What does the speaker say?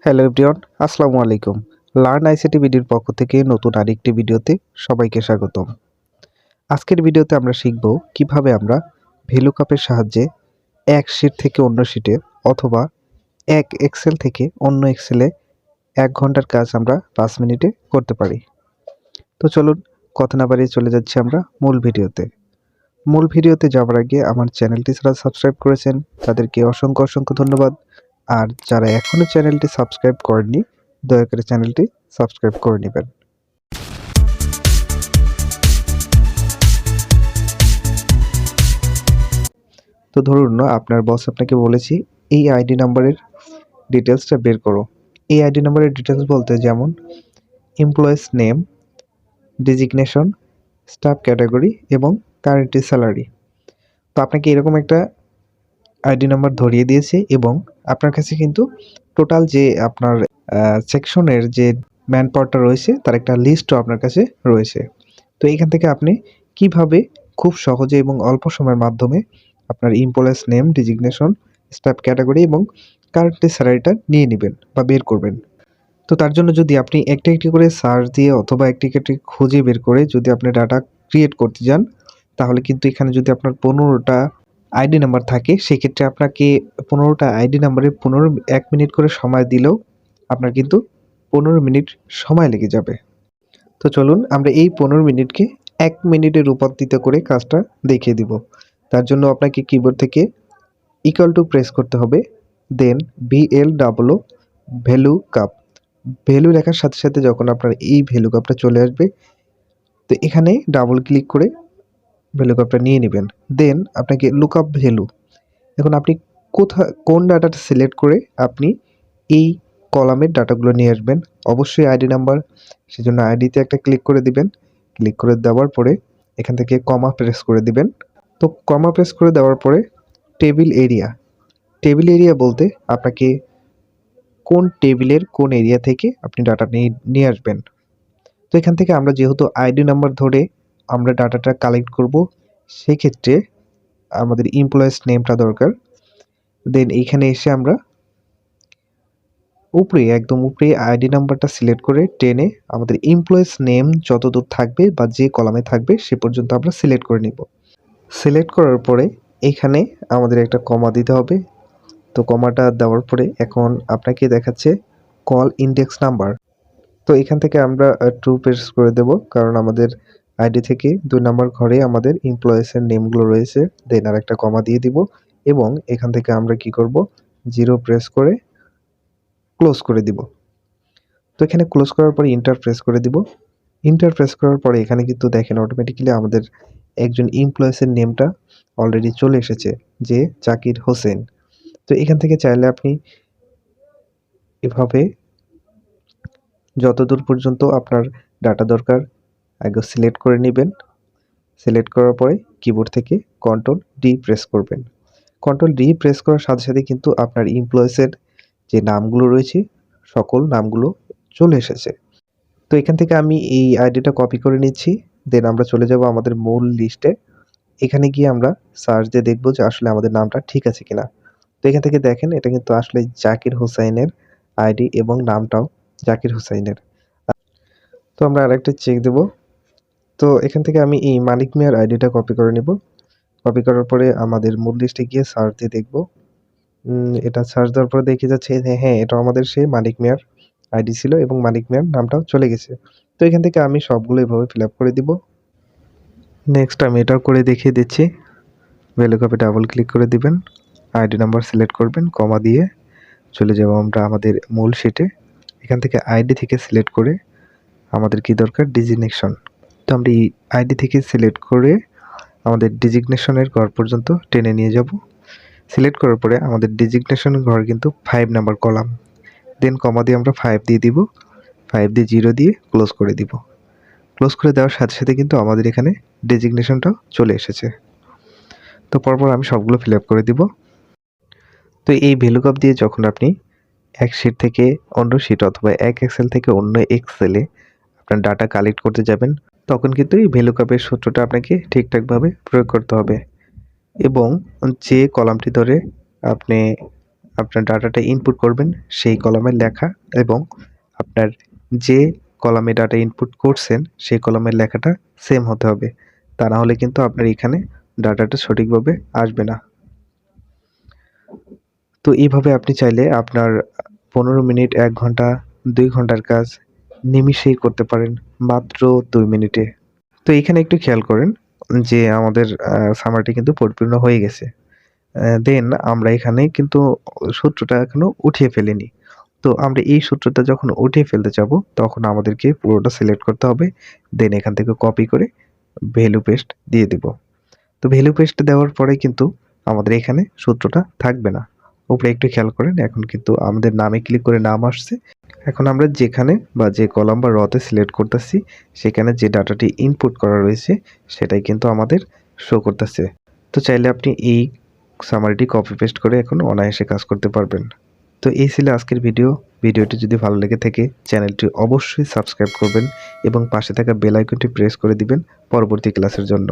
Hello everyone, আসসালামু আলাইকুম। Learn ICT বিডির পক্ষ থেকে নতুন আরেকটি ভিডিওতে সবাইকে স্বাগতম। আজকের ভিডিওতে আমরা শিখব কিভাবে আমরা ভেলুকাপের সাহায্যে এক শিট থেকে অন্য শিটে অথবা এক এক্সেল থেকে অন্য এক্সেলে 1 ঘন্টার কাজ আমরা 5 মিনিটে করতে পারি। তো চলুন কথা না বাড়িয়ে চলে যাচ্ছি আমরা মূল ভিডিওতে। মূল ভিডিওতে যাওয়ার আগে আমার চ্যানেলটি যারা সাবস্ক্রাইব করেছেন তাদেরকে অসংখ্য ধন্যবাদ। আর যারা এখনো চ্যানেলটি সাবস্ক্রাইব করেননি দয়া করে চ্যানেলটি সাবস্ক্রাইব করে নেবেন। তো ধরুন আপনার বস আপনাকে বলেছি এই আইডি নাম্বারের ডিটেলসটা বের করো। এই আইডি নাম্বারের ডিটেলস বলতে যেমন employees name, designation, staff category এবং কারেন্ট স্যালারি। তো আপনাকে এরকম একটা আইডি নাম্বার ধরিয়ে দিয়েছে এবং আপনার কাছে কিন্তু টোটাল যে আপনার সেকশনের যে ম্যান পাওয়ারটা রয়েছে তার একটা লিস্টও আপনার কাছে রয়েছে। তো এখান থেকে আপনি কিভাবে খুব সহজে এবং অল্প সময়ের মাধ্যমে আপনার employees name, designation, staff category এবং কারেন্ট স্যালারিটা নিয়ে নেবেন বা বের করবেন। তো তার জন্য যদি আপনি একটি করে সার্চ দিয়ে অথবা একটি খুঁজে বের করে যদি আপনি ডাটা ক্রিয়েট করতে যান, তাহলে কিন্তু এখানে যদি আপনার 15টা আইডি নাম্বার থাকে সেক্ষেত্রে আপনাকে 15টা আইডি নাম্বারে 1 মিনিট করে সময় দিলেও আপনার কিন্তু 15 মিনিট সময় লেগে যাবে। তো চলুন আমরা এই 15 মিনিটকে 1 মিনিটে রূপান্তরিত করে কাজটা দেখিয়ে দিব। তার জন্য আপনাকে কিবোর্ড থেকে ইকুয়াল টু প্রেস করতে হবে, দেন VLOO ভ্যালু কাপ। ভ্যালু লেখার সাথে সাথে যখন আপনার এই ভ্যালু কাপটা চলে আসবে, তো এখানে ডাবল ক্লিক করে ভ্যালু কাপটা নিয়ে নেবেন। দেন আপনাকে লুকআপ ভ্যালু। এখন আপনি কোন ডাটাটা সিলেক্ট করে আপনি এই কলামের ডাটাগুলো নিয়ে আসবেন। অবশ্যই আইডি নাম্বার, সেজন্য আইডিতে একটা ক্লিক করে দিবেন। ক্লিক করে দেওয়ার পরে এখান থেকে কমা প্রেস করে দিবেন। তো কমা প্রেস করে দেওয়ার পরে টেবিল এরিয়া। টেবিল এরিয়া বলতে আপনাকে কোন টেবিলের কোন এরিয়া থেকে আপনি ডাটা নিয়ে আসবেন। তো এখান থেকে আমরা যেহেতু আইডি নাম্বার ধরে আমরা ডাটাটা কালেক্ট করব, সেক্ষেত্রে আমাদের এমপ্লয়িজ নেমটা দরকার। দেন এইখানে এসে আমরা একদম উপরে আইডি নাম্বারটা সিলেক্ট করে টেনে আমাদের এমপ্লয়িজ নেম যতদূর থাকবে বা যে কলামে থাকবে সে পর্যন্ত আমরা সিলেক্ট করে নিব। সিলেক্ট করার পরে এখানে আমাদের একটা কমা দিতে হবে। তো কমাটা দেওয়ার পরে এখন আপনাকে দেখাচ্ছে কল ইন্ডেক্স নাম্বার। তো এখান থেকে আমরা ট্রু প্রেস করে দেব, কারণ আমাদের আইডি থেকে 2 নাম্বার ঘরে আমাদের এমপ্লয়িজের নেমগুলো রয়েছে। দেন আর একটা কমা দিয়ে দিব এবং এখান থেকে আমরা কি করব, 0 প্রেস করে ক্লোজ করে দিব। তো এখানে ক্লোজ করার পরে ইন্টার প্রেস করে দিব। ইন্টার প্রেস করার পরে এখানে কিন্তু দেখেন অটোমেটিক্যালি আমাদের একজন এমপ্লয়িজের নেমটা অলরেডি চলে এসেছে, যে জাকির হোসেন। তো এখান থেকে চাইলে আপনি এভাবে যতদূর পর্যন্ত আপনার ডাটা দরকার আগে সিলেক্ট করে নেবেন। সিলেক্ট করার পরে কিবোর্ড থেকে কন্ট্রোল ডি প্রেস করবেন। কন্ট্রোল ডি প্রেস করার সাথে সাথে কিন্তু আপনার এমপ্লয়িজের যে নামগুলো রয়েছে সকল নামগুলো চলে এসেছে। তো এখান থেকে আমি এই আইডিটা কপি করে নিচ্ছি। দেন আমরা চলে যাব আমাদের মূল লিস্টে। এখানে গিয়ে আমরা সার্চ দিয়ে দেখব যে আসলে আমাদের নামটা ঠিক আছে কিনা। তো এখান থেকে দেখেন এটা কিন্তু আসলে জাকির হোসাইনের আইডি এবং নামটাও জাকির হোসাইনের। তো আমরা আরেকটা চেক দেব। তো এখান থেকে আমি এই মানিক মিয়ার আইডিটা কপি করে নেব। কপি করার পরে আমাদের মূল লিস্টে গিয়ে সার্চ দিয়ে দেখব। এটা সার্চ দেওয়ার পরে দেখে যাচ্ছে হ্যাঁ, এটা আমাদের সেই মানিক মিয়ার আইডি ছিল এবং মানিক মিয়ার নামটাও চলে গেছে। তো এখান থেকে আমি সবগুলো এভাবে ফিল আপ করে দিব। নেক্সট আমি এটাও করে দেখিয়ে দিচ্ছি। ভ্যালু কাপে ডাবল ক্লিক করে দিবেন, আইডি নাম্বার সিলেক্ট করবেন, কমা দিয়ে চলে যাব আমরা আমাদের মূল শিটে। এখান থেকে আইডি থেকে সিলেক্ট করে আমাদের কি দরকার, ডেজিগনেশন। তো আমরা এই আইডি থেকে সিলেক্ট করে আমাদের ডেজিগনেশনের ঘর পর্যন্ত টেনে নিয়ে যাব। সিলেক্ট করার পরে আমাদের ডেজিগনেশনের ঘর কিন্তু 5 নাম্বার কলাম। দেন কমা দিয়ে আমরা 5 দিয়ে দিব, 5 দিয়ে 0 দিয়ে ক্লোজ করে দিব। ক্লোজ করে দেওয়ার সাথে সাথে কিন্তু আমাদের এখানে ডেজিগনেশনটাও চলে এসেছে। তো পরপর আমি সবগুলো ফিল আপ করে দিব। তো এই ভ্যালুকাপ দিয়ে যখন আপনি এক শিট থেকে অন্য শিট অথবা এক এক্সেল থেকে অন্য এক্সেলে আপনার ডাটা কালেক্ট করতে যাবেন, তখন কিন্তু এই ভ্যালুকাপের সূত্রটা আপনাকে ঠিকঠাকভাবে প্রয়োগ করতে হবে এবং যে কলামটি ধরে আপনি আপনার ডাটাটা ইনপুট করবেন সেই কলামের লেখা এবং আপনার যে কলামে ডাটা ইনপুট করছেন সেই কলামের লেখাটা সেম হতে হবে। তা না হলে কিন্তু আপনার এখানে ডাটাটা সঠিকভাবে আসবে না। তো এইভাবে আপনি চাইলে আপনার 15 মিনিট, 1 ঘন্টা, 2 ঘন্টার কাজ নিমিষেই করতে পারেন মাত্র 2 মিনিটে। তো এখানে একটু খেয়াল করেন যে আমাদের সামারিটি কিন্তু পরিপূর্ণ হয়ে গেছে। দেন আমরা এখানে কিন্তু সূত্রটা এখনো উঠিয়ে ফেলিনি। তো আমরা এই সূত্রটা যখন উঠিয়ে ফেলতে যাব তখন আমাদেরকে পুরোটা সিলেক্ট করতে হবে। দেন এখান থেকে কপি করে ভ্যালু পেস্ট দিয়ে দিব। তো ভ্যালু পেস্ট দেওয়ার পরে কিন্তু আমাদের এখানে সূত্রটা থাকবে না। উপরে একটু খেয়াল করেন, এখন কিন্তু আমাদের নামে ক্লিক করে নাম আসছে। এখন আমরা যেখানে বা যে কলাম বা রতে সিলেক্ট করতেছি সেখানে যে ডাটাটি ইনপুট করা রয়েছে সেটাই কিন্তু আমাদের শো করতেছে। তো চাইলে আপনি এই সামারিটি কপি পেস্ট করে এখন অনায়াসে কাজ করতে পারবেন। তো এই ছিল আজকের ভিডিও। ভিডিওটি যদি ভালো লেগে থাকে চ্যানেলটি অবশ্যই সাবস্ক্রাইব করবেন এবং পাশে থাকা বেল আইকনটি প্রেস করে দিবেন পরবর্তী ক্লাসের জন্য।